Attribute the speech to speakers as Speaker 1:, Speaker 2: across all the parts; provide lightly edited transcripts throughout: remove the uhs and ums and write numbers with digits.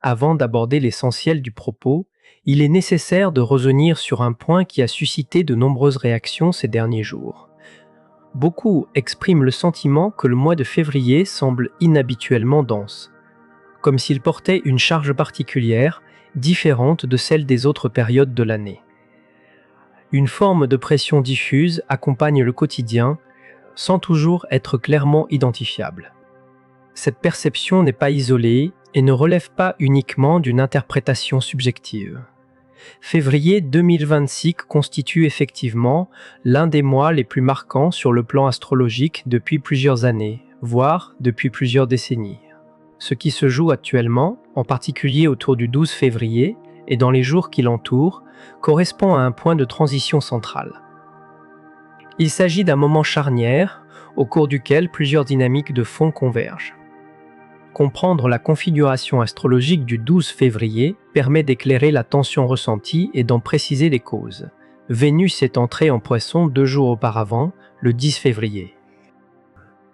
Speaker 1: Avant d'aborder l'essentiel du propos, il est nécessaire de revenir sur un point qui a suscité de nombreuses réactions ces derniers jours. Beaucoup expriment le sentiment que le mois de février semble inhabituellement dense, comme s'il portait une charge particulière, différente de celle des autres périodes de l'année. Une forme de pression diffuse accompagne le quotidien, sans toujours être clairement identifiable. Cette perception n'est pas isolée et ne relève pas uniquement d'une interprétation subjective. Février 2026 constitue effectivement l'un des mois les plus marquants sur le plan astrologique depuis plusieurs années, voire depuis plusieurs décennies. Ce qui se joue actuellement, en particulier autour du 12 février et dans les jours qui l'entourent, correspond à un point de transition central. Il s'agit d'un moment charnière au cours duquel plusieurs dynamiques de fond convergent. Comprendre la configuration astrologique du 12 février permet d'éclairer la tension ressentie et d'en préciser les causes. Vénus est entrée en Poisson 2 jours auparavant, le 10 février.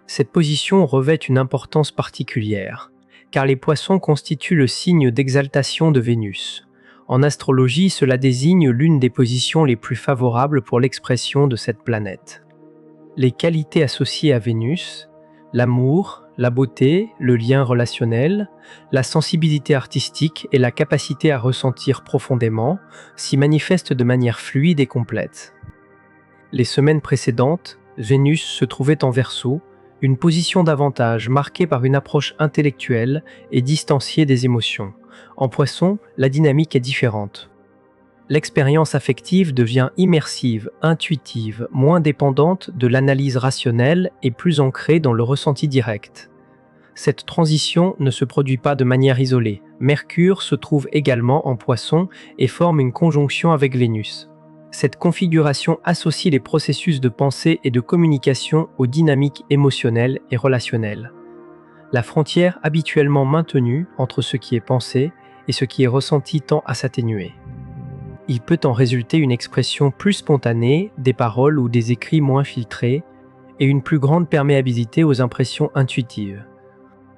Speaker 1: Cette position revêt une importance particulière, car les Poissons constituent le signe d'exaltation de Vénus. En astrologie, cela désigne l'une des positions les plus favorables pour l'expression de cette planète. Les qualités associées à Vénus, l'amour, la beauté, le lien relationnel, la sensibilité artistique et la capacité à ressentir profondément s'y manifestent de manière fluide et complète. Les semaines précédentes, Vénus se trouvait en Verseau, une position d'avantage marquée par une approche intellectuelle et distanciée des émotions. En Poisson, la dynamique est différente. L'expérience affective devient immersive, intuitive, moins dépendante de l'analyse rationnelle et plus ancrée dans le ressenti direct. Cette transition ne se produit pas de manière isolée. Mercure se trouve également en Poisson et forme une conjonction avec Vénus. Cette configuration associe les processus de pensée et de communication aux dynamiques émotionnelles et relationnelles. La frontière habituellement maintenue entre ce qui est pensé et ce qui est ressenti tend à s'atténuer. Il peut en résulter une expression plus spontanée, des paroles ou des écrits moins filtrés, et une plus grande perméabilité aux impressions intuitives.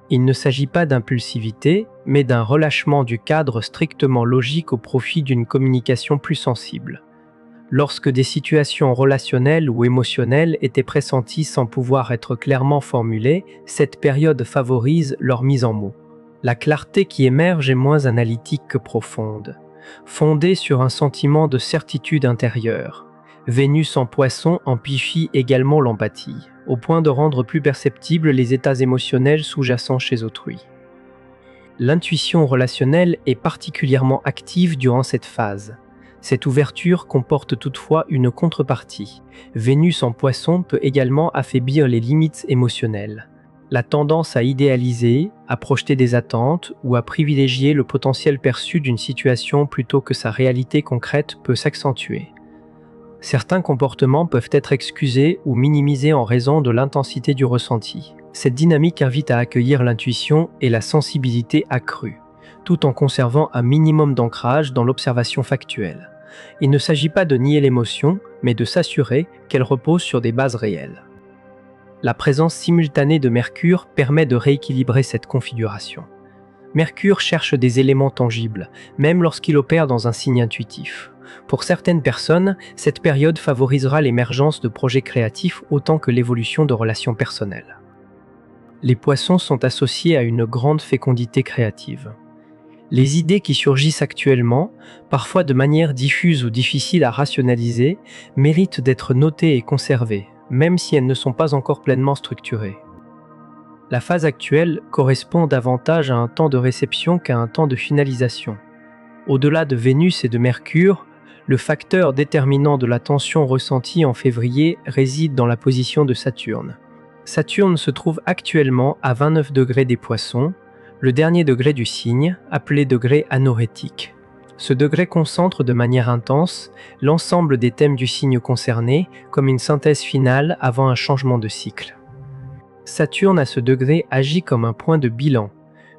Speaker 1: Il ne s'agit pas d'impulsivité, mais d'un relâchement du cadre strictement logique au profit d'une communication plus sensible. Lorsque des situations relationnelles ou émotionnelles étaient pressenties sans pouvoir être clairement formulées, cette période favorise leur mise en mots. La clarté qui émerge est moins analytique que profonde, fondée sur un sentiment de certitude intérieure. Vénus en Poisson amplifie également l'empathie, au point de rendre plus perceptibles les états émotionnels sous-jacents chez autrui. L'intuition relationnelle est particulièrement active durant cette phase. Cette ouverture comporte toutefois une contrepartie. Vénus en Poisson peut également affaiblir les limites émotionnelles. La tendance à idéaliser, à projeter des attentes ou à privilégier le potentiel perçu d'une situation plutôt que sa réalité concrète peut s'accentuer. Certains comportements peuvent être excusés ou minimisés en raison de l'intensité du ressenti. Cette dynamique invite à accueillir l'intuition et la sensibilité accrue, tout en conservant un minimum d'ancrage dans l'observation factuelle. Il ne s'agit pas de nier l'émotion, mais de s'assurer qu'elle repose sur des bases réelles. La présence simultanée de Mercure permet de rééquilibrer cette configuration. Mercure cherche des éléments tangibles, même lorsqu'il opère dans un signe intuitif. Pour certaines personnes, cette période favorisera l'émergence de projets créatifs autant que l'évolution de relations personnelles. Les Poissons sont associés à une grande fécondité créative. Les idées qui surgissent actuellement, parfois de manière diffuse ou difficile à rationaliser, méritent d'être notées et conservées, même si elles ne sont pas encore pleinement structurées. La phase actuelle correspond davantage à un temps de réception qu'à un temps de finalisation. Au-delà de Vénus et de Mercure, le facteur déterminant de la tension ressentie en février réside dans la position de Saturne. Saturne se trouve actuellement à 29 degrés des Poissons, le dernier degré du signe, appelé degré anorétique. Ce degré concentre de manière intense l'ensemble des thèmes du signe concerné comme une synthèse finale avant un changement de cycle. Saturne à ce degré agit comme un point de bilan.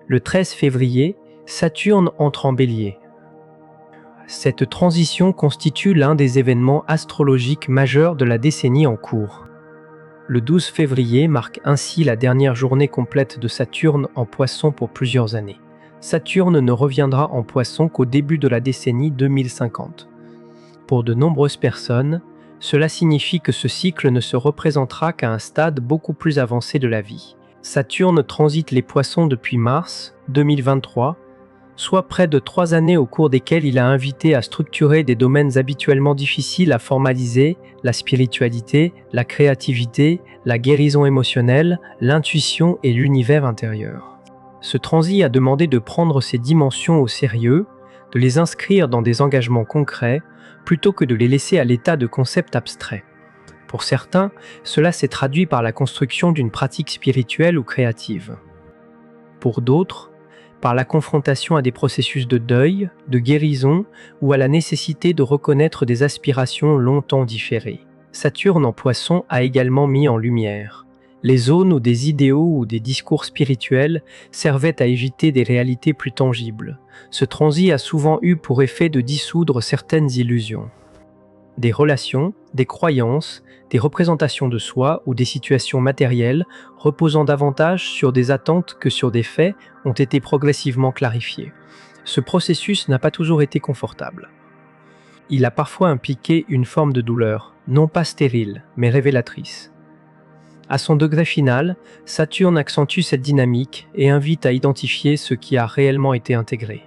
Speaker 1: Le 13 février, Saturne entre en Bélier. Cette transition constitue l'un des événements astrologiques majeurs de la décennie en cours. Le 12 février marque ainsi la dernière journée complète de Saturne en Poisson pour plusieurs années. Saturne ne reviendra en Poisson qu'au début de la décennie 2050. Pour de nombreuses personnes, cela signifie que ce cycle ne se représentera qu'à un stade beaucoup plus avancé de la vie. Saturne transite les Poissons depuis mars 2023, soit près de 3 années au cours desquelles il a invité à structurer des domaines habituellement difficiles à formaliser, la spiritualité, la créativité, la guérison émotionnelle, l'intuition et l'univers intérieur. Ce transit a demandé de prendre ces dimensions au sérieux, de les inscrire dans des engagements concrets, plutôt que de les laisser à l'état de concepts abstraits. Pour certains, cela s'est traduit par la construction d'une pratique spirituelle ou créative. Pour d'autres, par la confrontation à des processus de deuil, de guérison ou à la nécessité de reconnaître des aspirations longtemps différées. Saturne en Poisson a également mis en lumière les zones où des idéaux ou des discours spirituels servaient à éviter des réalités plus tangibles. Ce transit a souvent eu pour effet de dissoudre certaines illusions. Des relations, des croyances, des représentations de soi ou des situations matérielles reposant davantage sur des attentes que sur des faits ont été progressivement clarifiés. Ce processus n'a pas toujours été confortable. Il a parfois impliqué une forme de douleur, non pas stérile, mais révélatrice. À son degré final, Saturne accentue cette dynamique et invite à identifier ce qui a réellement été intégré.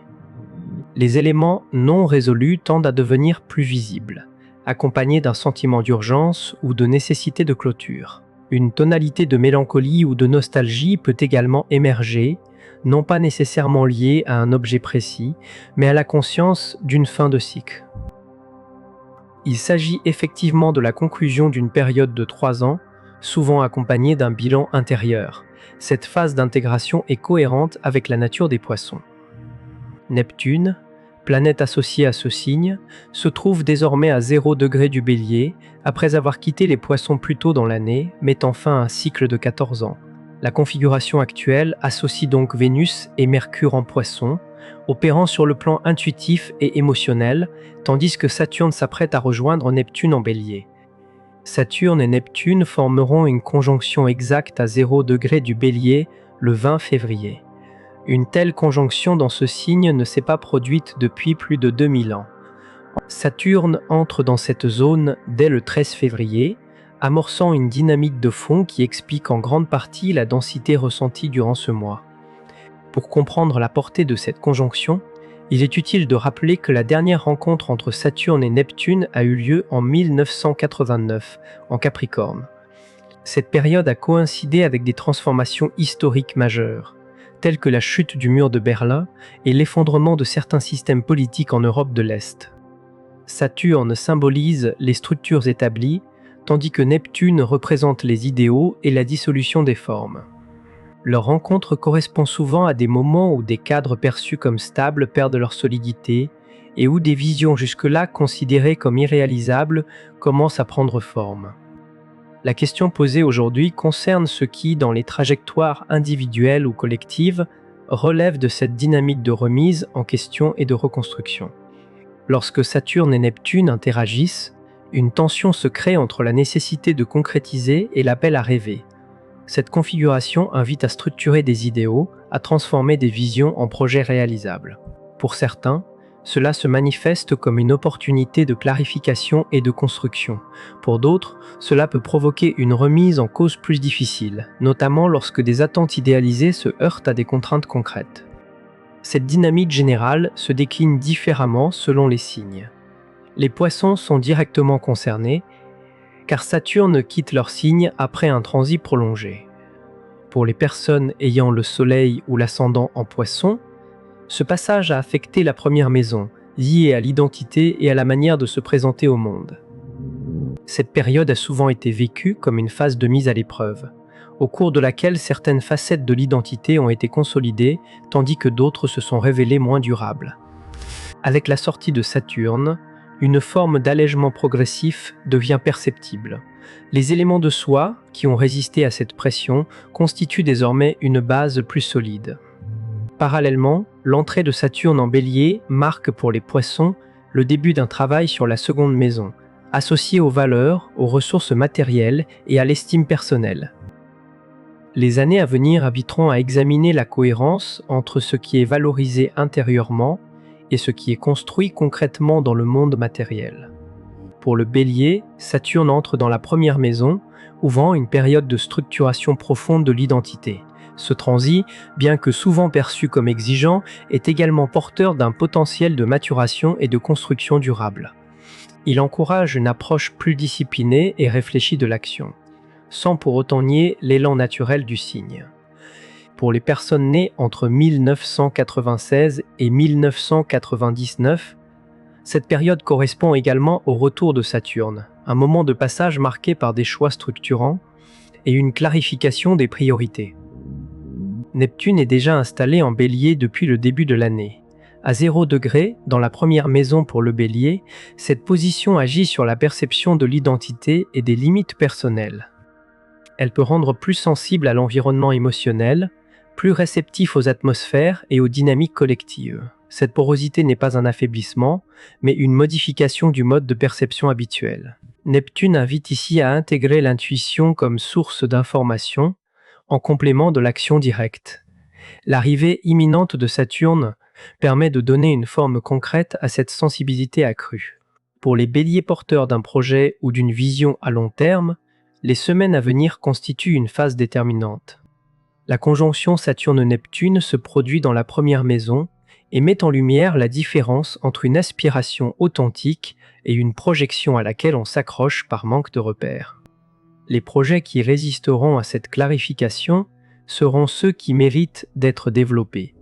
Speaker 1: Les éléments non résolus tendent à devenir plus visibles, accompagnés d'un sentiment d'urgence ou de nécessité de clôture. Une tonalité de mélancolie ou de nostalgie peut également émerger, non pas nécessairement liée à un objet précis, mais à la conscience d'une fin de cycle. Il s'agit effectivement de la conclusion d'une période de 3 ans, souvent accompagnée d'un bilan intérieur. Cette phase d'intégration est cohérente avec la nature des Poissons. Neptune, planète associée à ce signe, se trouve désormais à 0 degré du Bélier, après avoir quitté les Poissons plus tôt dans l'année, mettant fin à un cycle de 14 ans. La configuration actuelle associe donc Vénus et Mercure en Poissons, opérant sur le plan intuitif et émotionnel, tandis que Saturne s'apprête à rejoindre Neptune en Bélier. Saturne et Neptune formeront une conjonction exacte à 0 degré du Bélier le 20 février. Une telle conjonction dans ce signe ne s'est pas produite depuis plus de 2000 ans. Saturne entre dans cette zone dès le 13 février, amorçant une dynamique de fond qui explique en grande partie la densité ressentie durant ce mois. Pour comprendre la portée de cette conjonction, il est utile de rappeler que la dernière rencontre entre Saturne et Neptune a eu lieu en 1989, en Capricorne. Cette période a coïncidé avec des transformations historiques majeures, telles que la chute du mur de Berlin et l'effondrement de certains systèmes politiques en Europe de l'Est. Saturne symbolise les structures établies, tandis que Neptune représente les idéaux et la dissolution des formes. Leur rencontre correspond souvent à des moments où des cadres perçus comme stables perdent leur solidité et où des visions jusque-là considérées comme irréalisables commencent à prendre forme. La question posée aujourd'hui concerne ce qui, dans les trajectoires individuelles ou collectives, relève de cette dynamique de remise en question et de reconstruction. Lorsque Saturne et Neptune interagissent, une tension se crée entre la nécessité de concrétiser et l'appel à rêver. Cette configuration invite à structurer des idéaux, à transformer des visions en projets réalisables. Pour certains, cela se manifeste comme une opportunité de clarification et de construction. Pour d'autres, cela peut provoquer une remise en cause plus difficile, notamment lorsque des attentes idéalisées se heurtent à des contraintes concrètes. Cette dynamique générale se décline différemment selon les signes. Les Poissons sont directement concernés, car Saturne quitte leur signe après un transit prolongé. Pour les personnes ayant le Soleil ou l'ascendant en Poissons, ce passage a affecté la première maison, liée à l'identité et à la manière de se présenter au monde. Cette période a souvent été vécue comme une phase de mise à l'épreuve, au cours de laquelle certaines facettes de l'identité ont été consolidées, tandis que d'autres se sont révélées moins durables. Avec la sortie de Saturne, une forme d'allègement progressif devient perceptible. Les éléments de soi, qui ont résisté à cette pression, constituent désormais une base plus solide. Parallèlement, l'entrée de Saturne en Bélier marque pour les Poissons le début d'un travail sur la seconde maison, associé aux valeurs, aux ressources matérielles et à l'estime personnelle. Les années à venir inviteront à examiner la cohérence entre ce qui est valorisé intérieurement et ce qui est construit concrètement dans le monde matériel. Pour le Bélier, Saturne entre dans la première maison, ouvrant une période de structuration profonde de l'identité. Ce transit, bien que souvent perçu comme exigeant, est également porteur d'un potentiel de maturation et de construction durable. Il encourage une approche plus disciplinée et réfléchie de l'action, sans pour autant nier l'élan naturel du signe. Pour les personnes nées entre 1996 et 1999, cette période correspond également au retour de Saturne, un moment de passage marqué par des choix structurants et une clarification des priorités. Neptune est déjà installé en Bélier depuis le début de l'année. À 0°, dans la première maison pour le Bélier, cette position agit sur la perception de l'identité et des limites personnelles. Elle peut rendre plus sensible à l'environnement émotionnel, plus réceptif aux atmosphères et aux dynamiques collectives. Cette porosité n'est pas un affaiblissement, mais une modification du mode de perception habituel. Neptune invite ici à intégrer l'intuition comme source d'information, en complément de l'action directe. L'arrivée imminente de Saturne permet de donner une forme concrète à cette sensibilité accrue. Pour les béliers porteurs d'un projet ou d'une vision à long terme, les semaines à venir constituent une phase déterminante. La conjonction Saturne-Neptune se produit dans la première maison et met en lumière la différence entre une aspiration authentique et une projection à laquelle on s'accroche par manque de repères. Les projets qui résisteront à cette clarification seront ceux qui méritent d'être développés.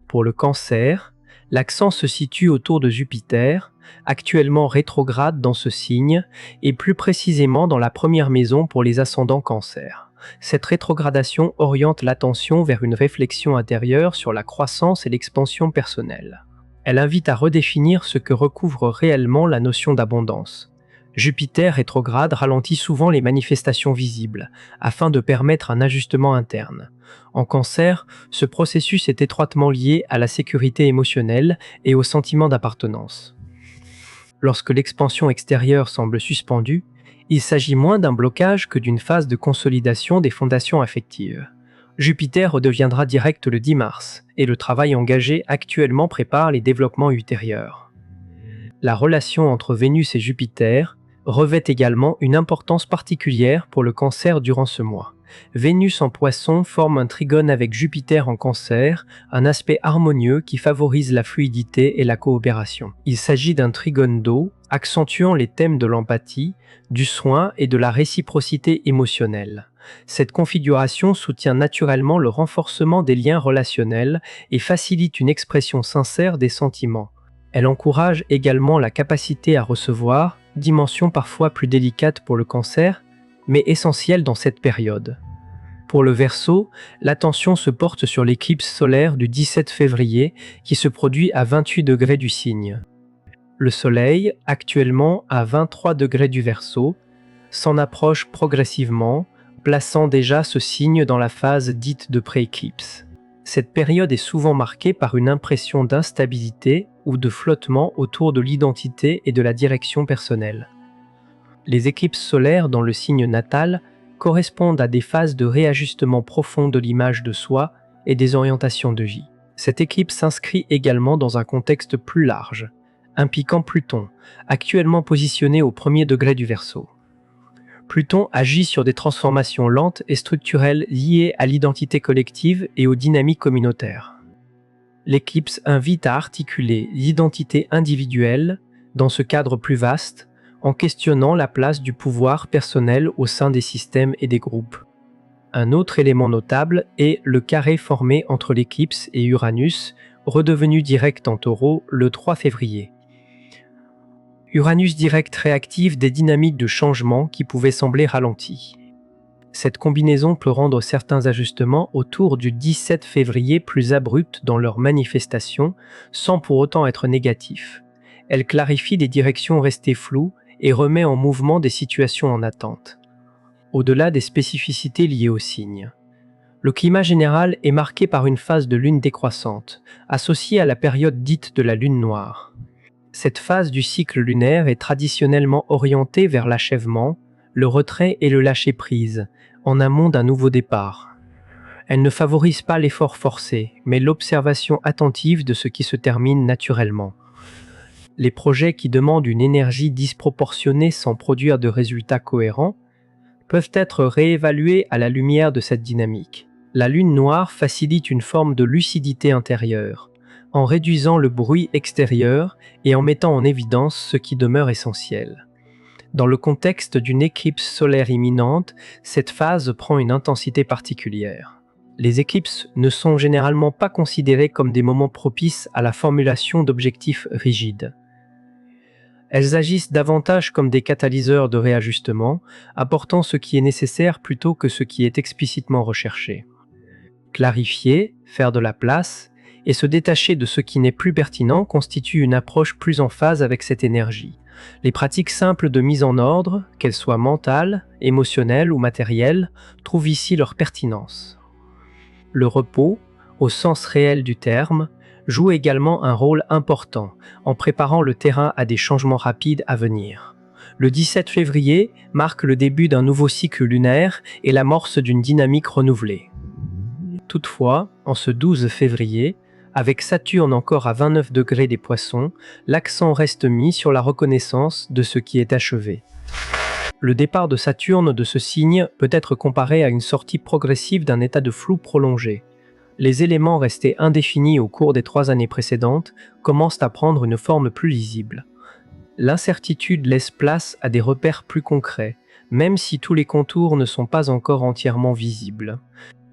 Speaker 1: Pour le Cancer, l'accent se situe autour de Jupiter, actuellement rétrograde dans ce signe, et plus précisément dans la première maison pour les ascendants Cancer. Cette rétrogradation oriente l'attention vers une réflexion intérieure sur la croissance et l'expansion personnelle. Elle invite à redéfinir ce que recouvre réellement la notion d'abondance. Jupiter rétrograde ralentit souvent les manifestations visibles, afin de permettre un ajustement interne. En Cancer, ce processus est étroitement lié à la sécurité émotionnelle et au sentiment d'appartenance. Lorsque l'expansion extérieure semble suspendue, il s'agit moins d'un blocage que d'une phase de consolidation des fondations affectives. Jupiter redeviendra direct le 10 mars, et le travail engagé actuellement prépare les développements ultérieurs. La relation entre Vénus et Jupiter revêt également une importance particulière pour le Cancer durant ce mois. Vénus en Poisson forme un trigone avec Jupiter en Cancer, un aspect harmonieux qui favorise la fluidité et la coopération. Il s'agit d'un trigone d'eau, accentuant les thèmes de l'empathie, du soin et de la réciprocité émotionnelle. Cette configuration soutient naturellement le renforcement des liens relationnels et facilite une expression sincère des sentiments. Elle encourage également la capacité à recevoir, dimension parfois plus délicate pour le Cancer, mais essentielle dans cette période. Pour le Verseau, l'attention se porte sur l'éclipse solaire du 17 février qui se produit à 28° du signe. Le Soleil, actuellement à 23° du Verseau, s'en approche progressivement, plaçant déjà ce signe dans la phase dite de pré-éclipse. Cette période est souvent marquée par une impression d'instabilité ou de flottement autour de l'identité et de la direction personnelle. Les éclipses solaires dans le signe natal correspondent à des phases de réajustement profond de l'image de soi et des orientations de vie. Cette éclipse s'inscrit également dans un contexte plus large, impliquant Pluton, actuellement positionné au 1er degré du Verseau. Pluton agit sur des transformations lentes et structurelles liées à l'identité collective et aux dynamiques communautaires. L'éclipse invite à articuler l'identité individuelle dans ce cadre plus vaste, en questionnant la place du pouvoir personnel au sein des systèmes et des groupes. Un autre élément notable est le carré formé entre l'éclipse et Uranus, redevenu direct en Taureau le 3 février. Uranus direct réactive des dynamiques de changement qui pouvaient sembler ralenties. Cette combinaison peut rendre certains ajustements autour du 17 février plus abrupts dans leur manifestation, sans pour autant être négatifs. Elle clarifie des directions restées floues et remet en mouvement des situations en attente. Au-delà des spécificités liées au signe, le climat général est marqué par une phase de lune décroissante, associée à la période dite de la lune noire. Cette phase du cycle lunaire est traditionnellement orientée vers l'achèvement, le retrait et le lâcher-prise, en amont d'un nouveau départ. Elle ne favorise pas l'effort forcé, mais l'observation attentive de ce qui se termine naturellement. Les projets qui demandent une énergie disproportionnée sans produire de résultats cohérents peuvent être réévalués à la lumière de cette dynamique. La lune noire facilite une forme de lucidité intérieure, en réduisant le bruit extérieur et en mettant en évidence ce qui demeure essentiel. Dans le contexte d'une éclipse solaire imminente, cette phase prend une intensité particulière. Les éclipses ne sont généralement pas considérées comme des moments propices à la formulation d'objectifs rigides. Elles agissent davantage comme des catalyseurs de réajustement, apportant ce qui est nécessaire plutôt que ce qui est explicitement recherché. Clarifier, faire de la place et se détacher de ce qui n'est plus pertinent constitue une approche plus en phase avec cette énergie. Les pratiques simples de mise en ordre, qu'elles soient mentales, émotionnelles ou matérielles, trouvent ici leur pertinence. Le repos, au sens réel du terme, joue également un rôle important en préparant le terrain à des changements rapides à venir. Le 17 février marque le début d'un nouveau cycle lunaire et l'amorce d'une dynamique renouvelée. Toutefois, en ce 12 février, avec Saturne encore à 29 degrés des Poissons, l'accent reste mis sur la reconnaissance de ce qui est achevé. Le départ de Saturne de ce signe peut être comparé à une sortie progressive d'un état de flou prolongé. Les éléments restés indéfinis au cours des 3 années précédentes commencent à prendre une forme plus lisible. L'incertitude laisse place à des repères plus concrets, même si tous les contours ne sont pas encore entièrement visibles.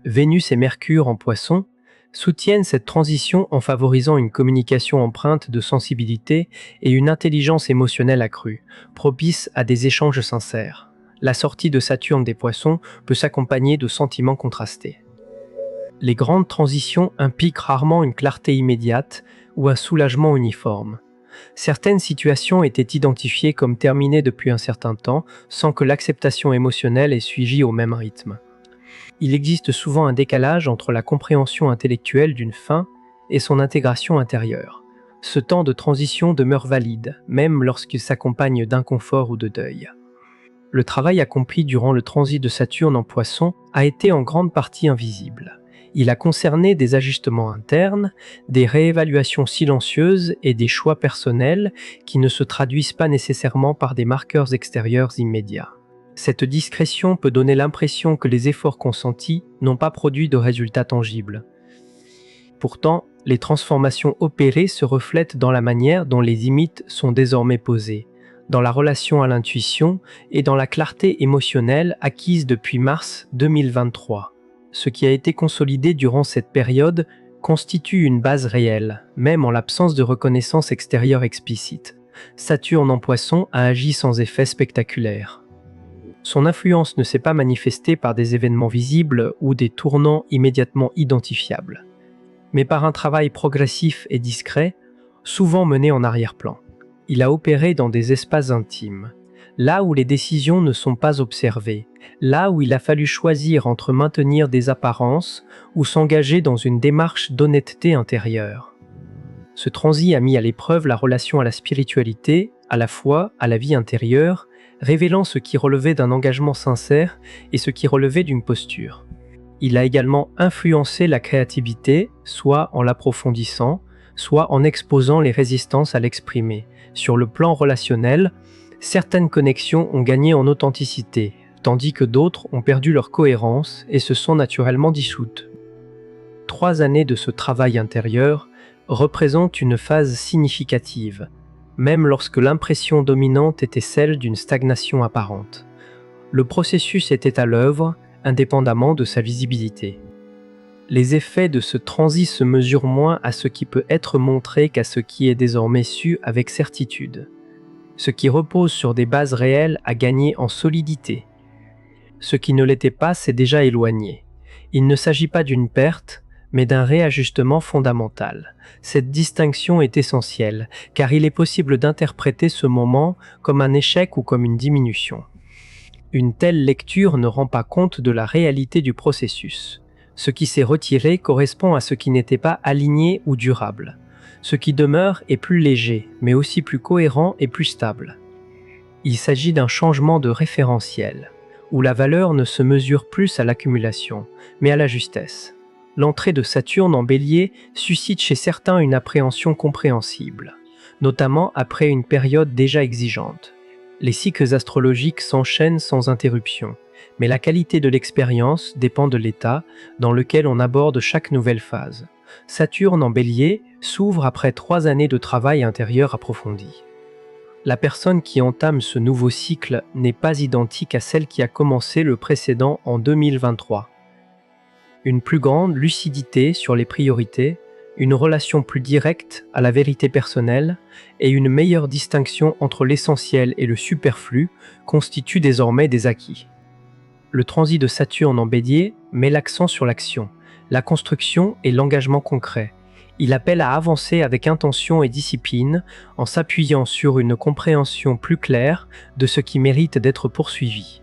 Speaker 1: Vénus et Mercure en Poissons soutiennent cette transition en favorisant une communication empreinte de sensibilité et une intelligence émotionnelle accrue, propice à des échanges sincères. La sortie de Saturne des Poissons peut s'accompagner de sentiments contrastés. Les grandes transitions impliquent rarement une clarté immédiate ou un soulagement uniforme. Certaines situations étaient identifiées comme terminées depuis un certain temps sans que l'acceptation émotionnelle ait suivi au même rythme. Il existe souvent un décalage entre la compréhension intellectuelle d'une fin et son intégration intérieure. Ce temps de transition demeure valide, même lorsqu'il s'accompagne d'inconfort ou de deuil. Le travail accompli durant le transit de Saturne en Poissons a été en grande partie invisible. Il a concerné des ajustements internes, des réévaluations silencieuses et des choix personnels qui ne se traduisent pas nécessairement par des marqueurs extérieurs immédiats. Cette discrétion peut donner l'impression que les efforts consentis n'ont pas produit de résultats tangibles. Pourtant, les transformations opérées se reflètent dans la manière dont les limites sont désormais posées, dans la relation à l'intuition et dans la clarté émotionnelle acquise depuis mars 2023. Ce qui a été consolidé durant cette période constitue une base réelle, même en l'absence de reconnaissance extérieure explicite. Saturne en Poissons a agi sans effet spectaculaire. Son influence ne s'est pas manifestée par des événements visibles ou des tournants immédiatement identifiables, mais par un travail progressif et discret, souvent mené en arrière-plan. Il a opéré dans des espaces intimes, là où les décisions ne sont pas observées, là où il a fallu choisir entre maintenir des apparences ou s'engager dans une démarche d'honnêteté intérieure. Ce transit a mis à l'épreuve la relation à la spiritualité, à la foi, à la vie intérieure, révélant ce qui relevait d'un engagement sincère et ce qui relevait d'une posture. Il a également influencé la créativité, soit en l'approfondissant, soit en exposant les résistances à l'exprimer. Sur le plan relationnel, certaines connexions ont gagné en authenticité, tandis que d'autres ont perdu leur cohérence et se sont naturellement dissoutes. 3 années de ce travail intérieur représentent une phase significative, même lorsque l'impression dominante était celle d'une stagnation apparente. Le processus était à l'œuvre, indépendamment de sa visibilité. Les effets de ce transit se mesurent moins à ce qui peut être montré qu'à ce qui est désormais su avec certitude. Ce qui repose sur des bases réelles a gagné en solidité. Ce qui ne l'était pas s'est déjà éloigné. Il ne s'agit pas d'une perte, mais d'un réajustement fondamental. Cette distinction est essentielle, car il est possible d'interpréter ce moment comme un échec ou comme une diminution. Une telle lecture ne rend pas compte de la réalité du processus. Ce qui s'est retiré correspond à ce qui n'était pas aligné ou durable. Ce qui demeure est plus léger, mais aussi plus cohérent et plus stable. Il s'agit d'un changement de référentiel. où la valeur ne se mesure plus à l'accumulation, mais à la justesse. L'entrée de Saturne en Bélier suscite chez certains une appréhension compréhensible, notamment après une période déjà exigeante. Les cycles astrologiques s'enchaînent sans interruption, mais la qualité de l'expérience dépend de l'état dans lequel on aborde chaque nouvelle phase. Saturne en Bélier s'ouvre après 3 années de travail intérieur approfondi. La personne qui entame ce nouveau cycle n'est pas identique à celle qui a commencé le précédent en 2023. Une plus grande lucidité sur les priorités, une relation plus directe à la vérité personnelle et une meilleure distinction entre l'essentiel et le superflu constituent désormais des acquis. Le transit de Saturne en Bélier met l'accent sur l'action, la construction et l'engagement concret. Il appelle à avancer avec intention et discipline en s'appuyant sur une compréhension plus claire de ce qui mérite d'être poursuivi.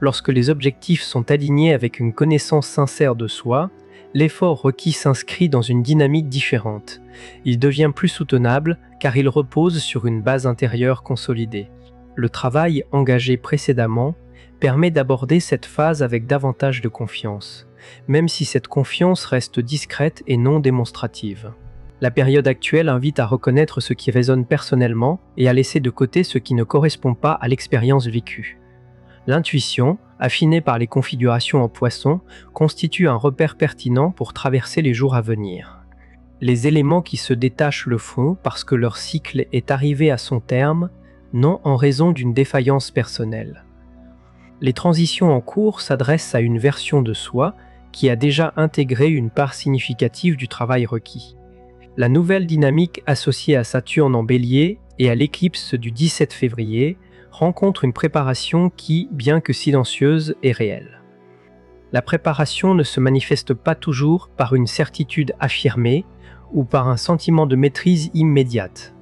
Speaker 1: Lorsque les objectifs sont alignés avec une connaissance sincère de soi, l'effort requis s'inscrit dans une dynamique différente. Il devient plus soutenable car il repose sur une base intérieure consolidée. Le travail engagé précédemment permet d'aborder cette phase avec davantage de confiance, même si cette confiance reste discrète et non démonstrative. La période actuelle invite à reconnaître ce qui résonne personnellement et à laisser de côté ce qui ne correspond pas à l'expérience vécue. L'intuition, affinée par les configurations en Poisson, constitue un repère pertinent pour traverser les jours à venir. Les éléments qui se détachent le font parce que leur cycle est arrivé à son terme, non en raison d'une défaillance personnelle. Les transitions en cours s'adressent à une version de soi qui a déjà intégré une part significative du travail requis. La nouvelle dynamique associée à Saturne en Bélier et à l'éclipse du 17 février rencontre une préparation qui, bien que silencieuse, est réelle. La préparation ne se manifeste pas toujours par une certitude affirmée ou par un sentiment de maîtrise immédiate.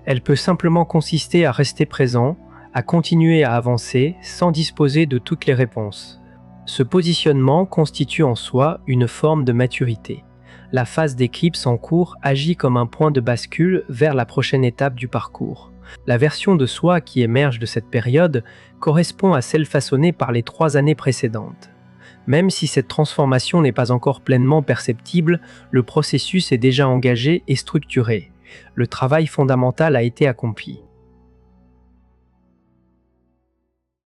Speaker 1: Elle peut simplement consister à rester présent, à continuer à avancer sans disposer de toutes les réponses. Ce positionnement constitue en soi une forme de maturité. La phase d'éclipse en cours agit comme un point de bascule vers la prochaine étape du parcours. La version de soi qui émerge de cette période correspond à celle façonnée par les 3 années précédentes. Même si cette transformation n'est pas encore pleinement perceptible, le processus est déjà engagé et structuré. Le travail fondamental a été accompli.